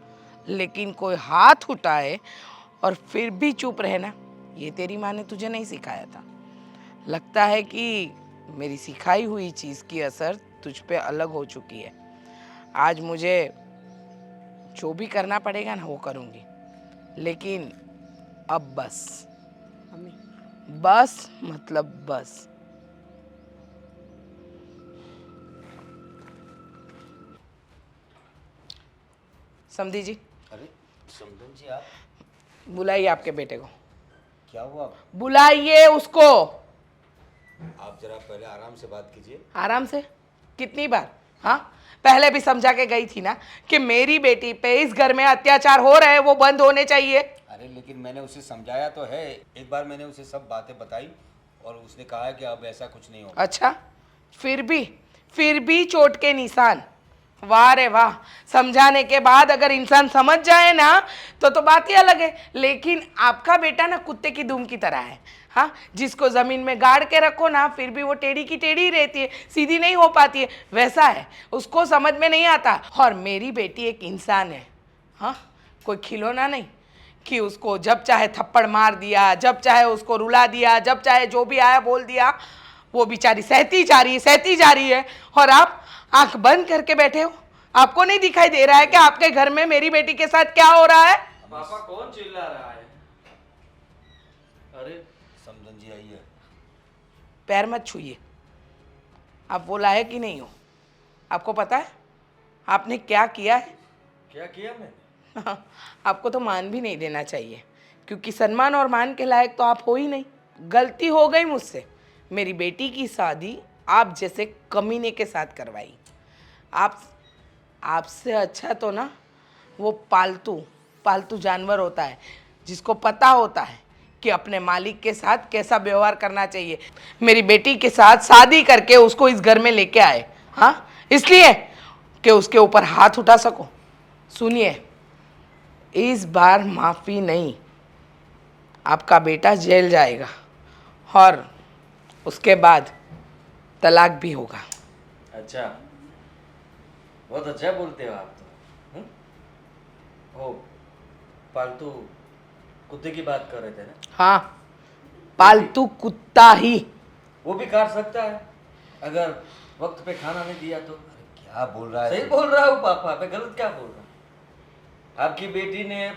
लेकिन कोई हाथ उठाए और फिर भी चुप रहना, ये तेरी माँ ने तुझे नहीं सिखाया था। लगता है कि मेरी सिखाई हुई चीज़ की असर तुझ पे अलग हो चुकी है। आज मुझे जो भी करना पड़ेगा ना वो करूँगी, लेकिन अब बस। मम्मी, बस मतलब बस। समधी जी, अरे समधन जी आप, बुलाइए आपके बेटे को, क्या हुआ? बुलाइए उसको। आप जरा पहले आराम से बात कीजिए। आराम से? कितनी बार? हाँ, पहले भी समझा के गई थी ना कि मेरी बेटी पे इस घर में अत्याचार हो रहे हैं, वो बंद होने चाहिए। अरे लेकिन मैंने उसे समझाया तो है, एक बार मैंने उसे सब बातें बताई और उसने कहा है कि अब ऐसा कुछ नहीं होगा। अच्छा, फिर भी चोट के निशान। वाह रे वाह, समझाने के बाद अगर इंसान समझ जाए ना तो बात ही अलग है। लेकिन आपका बेटा ना कुत्ते की दुम की तरह है। हाँ, जिसको जमीन में गाड़ के रखो ना फिर भी वो टेढ़ी की टेढ़ी ही रहती है, सीधी नहीं हो पाती है, वैसा है। उसको समझ में नहीं आता। और मेरी बेटी एक इंसान है, हाँ, कोई खिलौना नहीं कि उसको जब चाहे थप्पड़ मार दिया, जब चाहे उसको रुला दिया, जब चाहे जो भी आया बोल दिया। वो बेचारी सहती जा रही है और आप आंख बंद करके बैठे हो। आपको नहीं दिखाई दे रहा है कि आपके घर में मेरी बेटी के साथ क्या हो रहा है? पापा कौन चिल्ला रहा है? अरे समधन जी आइए। पैर मत छूइए, आप वो लायक ही नहीं हो। आपको पता है आपने क्या किया है? क्या किया मैंने? हाँ, आपको तो मान भी नहीं देना चाहिए, क्योंकि सम्मान और मान के लायक तो आप हो ही नहीं। गलती हो गई मुझसे, मेरी बेटी की शादी आप जैसे कमीने के साथ करवाई। आपसे अच्छा तो ना वो पालतू जानवर होता है, जिसको पता होता है कि अपने मालिक के साथ कैसा व्यवहार करना चाहिए। मेरी बेटी के साथ शादी करके उसको इस घर में लेके आए, हाँ, इसलिए कि उसके ऊपर हाथ उठा सको। सुनिए, इस बार माफ़ी नहीं, आपका बेटा जेल जाएगा और उसके बाद तलाक भी होगा। अच्छा, बहुत अच्छा बोलते हो आप तो। ओ, पालतू कुत्ते की बात कर रहे थे ना? हाँ, पालतू कुत्ता ही। वो भी काट सकता है अगर वक्त पे खाना नहीं दिया तो। क्या बोल रहा है सही तू? बोल रहा हूँ पापा, मैं गलत क्या बोल रहा हूँ? आपकी बेटी ने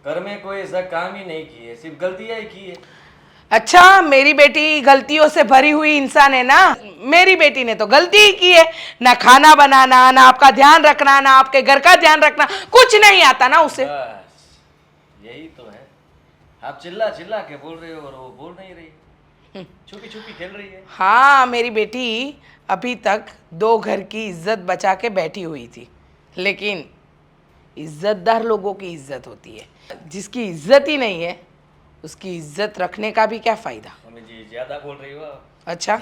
घर में कोई ऐसा काम ही नहीं किए, सिर्फ गलतियां ही की है। अच्छा, मेरी बेटी गलतियों से भरी हुई इंसान है ना। मेरी बेटी ने तो गलती ही की है। ना खाना बनाना, ना आपका ध्यान रखना, ना आपके घर का ध्यान रखना, कुछ नहीं आता ना उसे। बस यही तो है, आप चिल्ला चिल्ला के बोल रहे हो और वो बोल नहीं रही, छुपी छुपी खेल रही है। हाँ, मेरी बेटी अभी तक 2 घर की इज्जत बचा के बैठी हुई थी, लेकिन इज्जतदार लोगों की इज्जत होती है। जिसकी इज्जत ही नहीं है, उसकी इज्जत रखने का भी क्या फायदा। मम्मी जी ज्यादा बोल रही हो आप। अच्छा,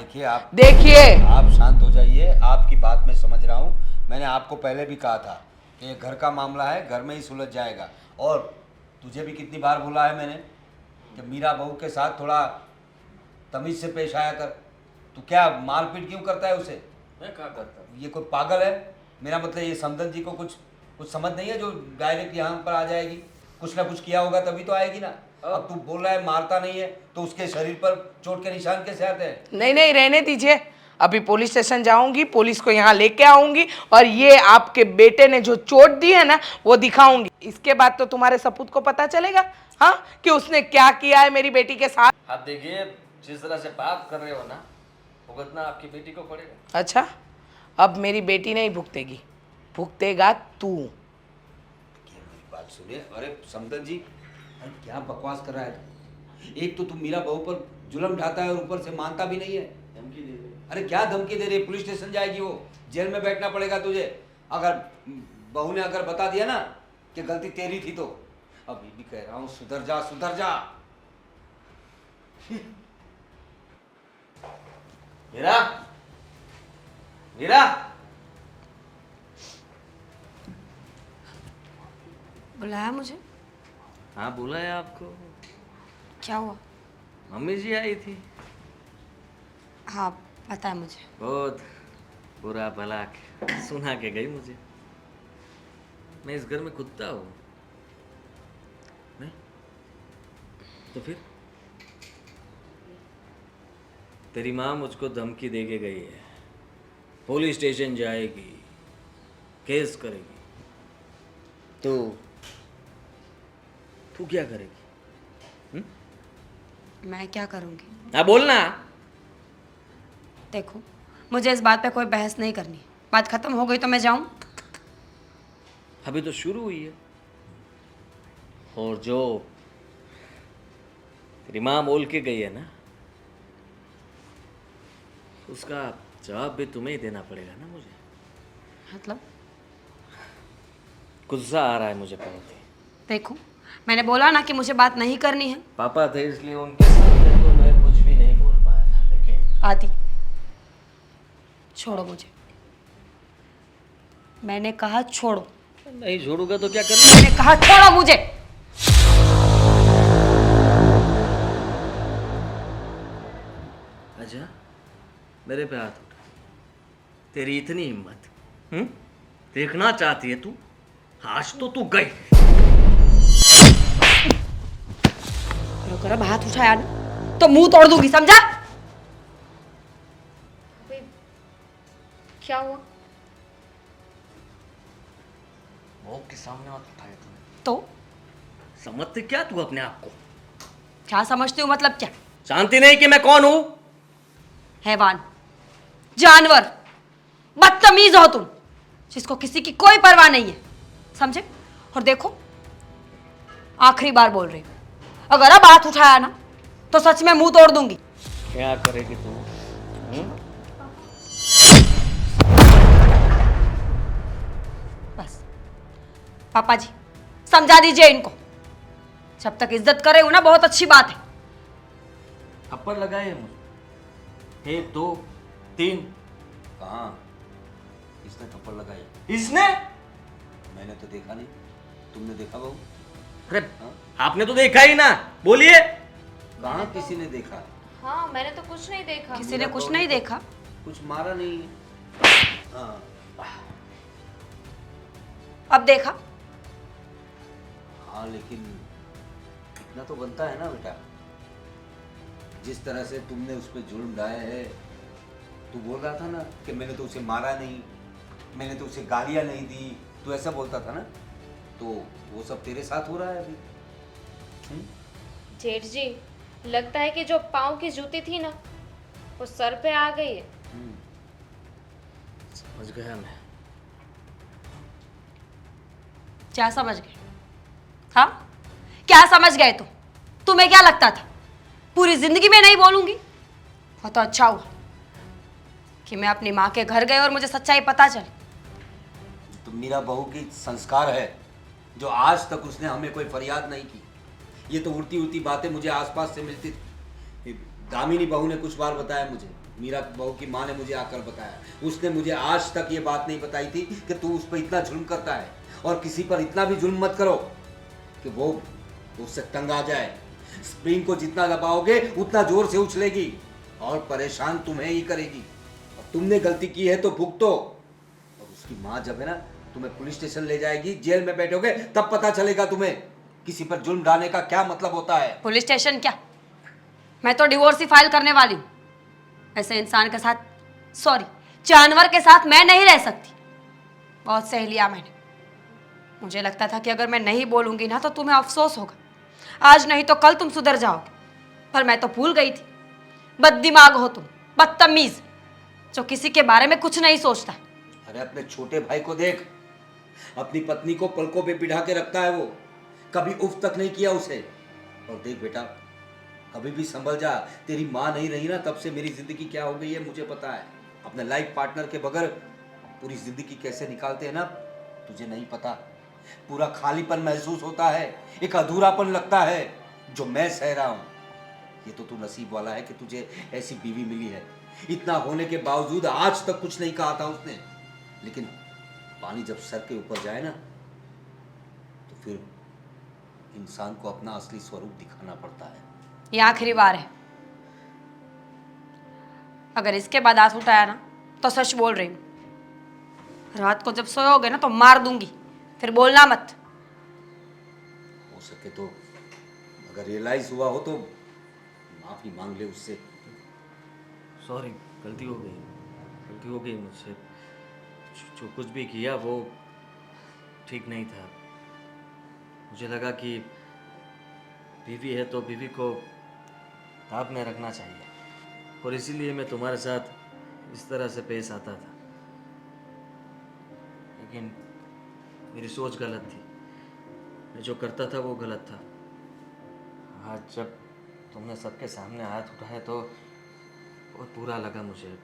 देखिए आप शांत हो जाइए। आपकी बात मैं समझ रहा हूँ। मैंने आपको पहले भी कहा था कि ये घर का मामला है, घर में ही सुलझ जाएगा। और तुझे भी कितनी बार बोला है मैंने कि मीरा बहू के साथ थोड़ा तमीज़ से पेश आया कर। तू क्या मारपीट क्यों करता है उसे? मैं क्या करता हूँ? ये कोई पागल है? मेरा मतलब ये समदन जी को कुछ समझ नहीं है जो डायरेक्ट यहाँ पर आ जाएगी? कुछ ना कुछ किया होगा तभी तो आएगी ना। अब तू बोल रहा है मारता नहीं है, तो उसके शरीर पर चोट के निशान कैसे आते हैं? नहीं नहीं, रहने दीजिए। अभी पुलिस स्टेशन जाऊंगी, पुलिस को यहाँ लेके आऊंगी और ये आपके बेटे ने जो चोट दी है ना वो दिखाऊंगी। इसके बाद तो तुम्हारे सपूत को पता चलेगा, हाँ, कि उसने क्या किया है मेरी बेटी के साथ। आप देखिए, जिस तरह से बात कर रहे हो ना, भुगतना आपकी बेटी को पड़ेगा। अच्छा, अब मेरी बेटी नहीं भुगतेगी, भुगतेगा तू। क्या मेरी बात सुनिए। अरे समदन जी, अरे क्या बकवास कर रहा है तू? एक तो तू मीरा बहू पर जुल्म ढाता है और ऊपर से मानता भी नहीं है। धमकी दे दे। अरे क्या धमकी दे रही है? पुलिस स्टेशन जाएगी वो, जेल में बैठना पड़ेगा तुझे। अगर बहू ने अगर बता दिया ना कि गलती तेरी थी, तो अभी भी कह रहा हूँ सुधर जा, सुधर जा। मीरा, मीरा, बुलाया मुझे? हाँ बोला है आपको। क्या हुआ? मम्मी जी आई थी। हाँ, पता है मुझे। बहुत बुरा भला सुना के गई मुझे। मैं इस घर में कुत्ता हूँ नहीं? तो फिर तेरी माँ मुझको धमकी दे के गई है, पुलिस स्टेशन जाएगी, केस करेगी। तो तू क्या करेगी? मैं क्या करूँगी? हाँ बोलना। देखो, मुझे इस बात पे कोई बहस नहीं करनी। बात खत्म हो गई तो मैं जाऊं? अभी तो शुरू हुई है। और जो तेरी माँ बोल के गई है ना, उसका जवाब भी तुम्हें ही देना पड़ेगा ना मुझे। मतलब? गुस्सा आ रहा है मुझे बहुत ही। देखो, मैंने बोला ना कि मुझे बात नहीं करनी है। पापा थे इसलिए उनके सामने तो मैं कुछ भी नहीं बोल पाया था, लेकिन आदि, छोड़ो मुझे। मैंने कहा छोड़ो। नहीं छोड़ूंगा तो क्या करना? मैंने कहा छोड़ो मुझे। अच्छा, मेरे पे हाथ उठा। तेरी इतनी हिम्मत, देखना चाहती है तू? आज तो तू गई। रुको, अब हाथ उठाया ना तो मुंह तोड़ दूंगी, समझा? अभी क्या हुआ? वो के सामने हाथ उठाया तूने तो समझते क्या तू अपने आप को? क्या समझती हूँ? मतलब क्या? जानती नहीं कि मैं कौन हूं? हैवान, जानवर, बदतमीज हो तुम, जिसको किसी की कोई परवाह नहीं है, समझे? और देखो, आखिरी बार बोल रही हूँ, अगर अब हाथ उठाया ना तो सच में मुंह तोड़ दूंगी। क्या करेगी तू? बस पापा जी, समझा दीजिए इनको। जब तक इज्जत करे हो ना, बहुत अच्छी बात है। थप्पड़ लगाए मुझे 1 2 3। कहाँ? किसने थप्पड़ लगाई? इसने? मैंने तो देखा नहीं। तुमने देखा बहू? अरे आपने तो देखा ही ना, बोलिए। कहाँ किसी ने देखा? हाँ, मैंने तो कुछ नहीं देखा। किसी ने कुछ नहीं देखा। कुछ मारा नहीं है। हाँ अब देखा? हाँ, लेकिन इतना तो बनता है ना बेटा। जिस तरह से तुमने उस पर जुल्म ढाए है, तू बोल रहा था ना कि मैंने तो उसे मारा नहीं, मैंने तो उसे गालियां नहीं दी, तू ऐसा बोलता था ना, तो वो सब तेरे साथ हो रहा है अभी। जेठ जी, लगता है कि जो पाँव की जूती थी ना, वो सर पे आ गई है। समझ गया मैं। क्या समझ गए? हाँ, क्या समझ गए तुम? तुम्हें क्या लगता था पूरी जिंदगी में नहीं बोलूंगी? वो तो अच्छा हुआ कि मैं अपनी माँ के घर गई और मुझे सच्चाई पता चली। तो मीरा बहू की संस्कार है जो आज तक उसने हमें कोई फरियाद नहीं की। ये तो उड़ती उड़ती बातें मुझे आसपास से मिलती थी। दामिनी बहू ने कुछ बार बताया मुझे, मीरा बहू की माँ ने मुझे आकर बताया, उसने मुझे आज तक ये बात नहीं बताई थी कि तू उस पर इतना जुल्म करता है। और किसी पर इतना भी जुल्म मत करो कि वो उससे तंग आ जाए। स्प्रिंग को जितना दबाओगे उतना जोर से उछलेगी और परेशान तुम्हें ही करेगी। और तुमने गलती की है तो भुगतो। और उसकी माँ जब है ना तुम्हें पुलिस स्टेशन ले जाएगी, जेल में बैठोगे, तब पता चलेगा तुम्हें किसी पर जुल्म ढाने का क्या मतलब होता है। पुलिस स्टेशन क्या, मैं तो डिवोर्स ही फाइल करने वाली हूँ। ऐसे इंसान के साथ, सॉरी, जानवर के साथ मैं नहीं रह सकती। बहुत सह लिया मैंने। मुझे लगता था कि अगर मैं नहीं बोलूंगी ना तो तुम्हें अफसोस होगा, आज नहीं तो कल तुम सुधर जाओगे। पर मैं तो भूल गई थी। बददिमाग हो तुम, बदतमीज, जो किसी के बारे में कुछ नहीं सोचता। अरे अपने छोटे भाई को देख, अपनी पत्नी को पलकों पे बिठा के रखता है वो, कभी उफ तक नहीं किया उसे। और देख बेटा, अभी भी संभल जा। तेरी माँ नहीं रही ना, तब से मेरी जिंदगी क्या हो गई है मुझे पता है। अपने लाइफ पार्टनर के बगैर पूरी जिंदगी कैसे निकालते हैं ना, तुझे नहीं पता। पूरा खालीपन महसूस होता है, एक अधूरापन लगता है जो मैं सह रहा हूँ। ये तो तू नसीब वाला है कि तुझे ऐसी बीवी मिली है। इतना होने के बावजूद आज तक कुछ नहीं कहा था उसने। लेकिन पानी जब सर के ऊपर जाए ना, तो फिर इंसान को अपना असली स्वरूप दिखाना पड़ता है। ये आखिरी बार है। अगर इसके बाद हाथ उठाया ना तो सच बोल रही हूँ, रात को जब सोओगे ना तो मार दूंगी, फिर बोलना मत। हो सके तो अगर रियलाइज हुआ हो तो माफी मांग ले उससे। सॉरी, गलती हो गई मुझसे। जो कुछ भी किया वो ठीक नहीं था। मुझे लगा कि बीवी है तो बीवी को ताब में रखना चाहिए, और इसीलिए मैं तुम्हारे साथ इस तरह से पेश आता था। लेकिन मेरी सोच गलत थी, मैं जो करता था वो गलत था। आज जब तुमने सबके सामने हाथ उठाए तो बहुत बुरा लगा मुझे।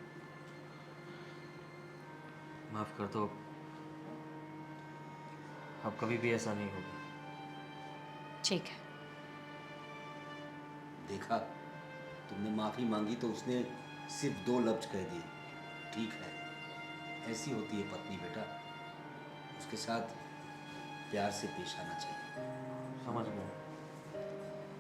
माफ़ कर दो, अब कभी भी ऐसा नहीं होगा। ठीक है। देखा, तुमने माफी मांगी तो उसने सिर्फ 2 लफ्ज कह दिए, ठीक है। ऐसी होती है पत्नी बेटा, उसके साथ प्यार से पेश आना चाहिए। समझ गया।